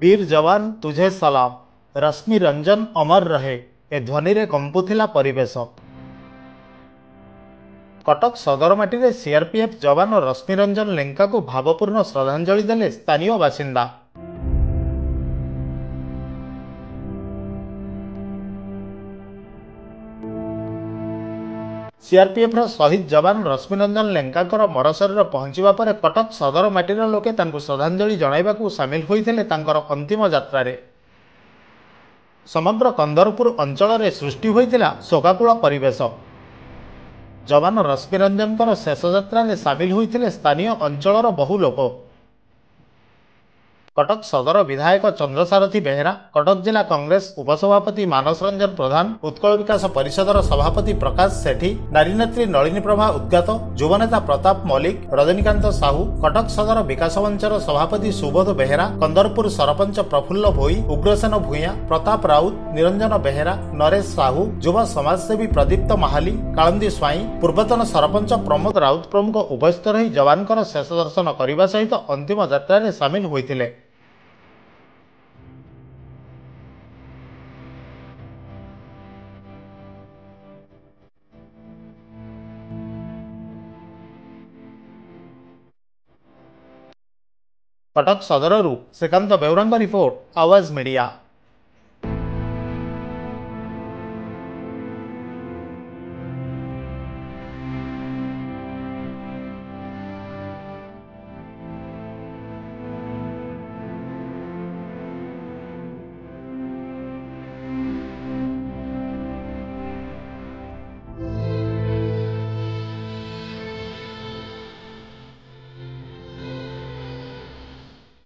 वीर जवान तुझे सलाम, रश्मि रंजन अमर रहे ए ध्वनि रे कंपुथिला परिवेश। कटक सदरमाटी में सीआरपीएफ जवान रश्मि रंजन लेंका को भावपूर्ण श्रद्धांजलि देले स्थानीय बासिंदा। सीआरपीएफ शहीद जवान रश्मि रंजन लेंका मरशरीर पहुंचवा पर कटक सदर माटीर लोके श्रद्धांजलि जणाइबाकू सामिल होइथिले तांकर अंतिम यात्रा रे। समग्र कंदरपुर अंचल रे सृष्टि होइथिला शोकाकुल परिवेश। जवान रश्मि रंजन शेष यात्रा रे सामिल होइथिले स्थानीय अंचलर बहु लोक। कटक सदर विधायक चंद्रसारथी बेहेरा, कटक जिला कांग्रेस उपसभापति मानस रंजन प्रधान, उत्कल विकास परिषदर सभापति प्रकाश सेठी, नारी नेत्री नलिनी प्रभा उद्गात, युवनेता प्रताप मल्लिक, रजनीकांत साहू, कटक सदर विकास मंचर सभापति सुबोध बेहेरा, कंदरपुर सरपंच प्रफुल्ल भोई, उग्रसेन भूया, प्रताप राउत, निरंजन बेहेरा, नरेश साहू, युव समाजसेवी प्रदीप्त महाली, कालंदी स्वाई, पूर्वतन सरपंच प्रमोद राउत प्रमुख उपस्थित रही जवानकर शेष दर्शन करने सहित अंतिम यात्रा रे सामिल होइथिले। कटक सदररू श्रीकांत बेउरांग रिपोर्ट, आवाज मीडिया।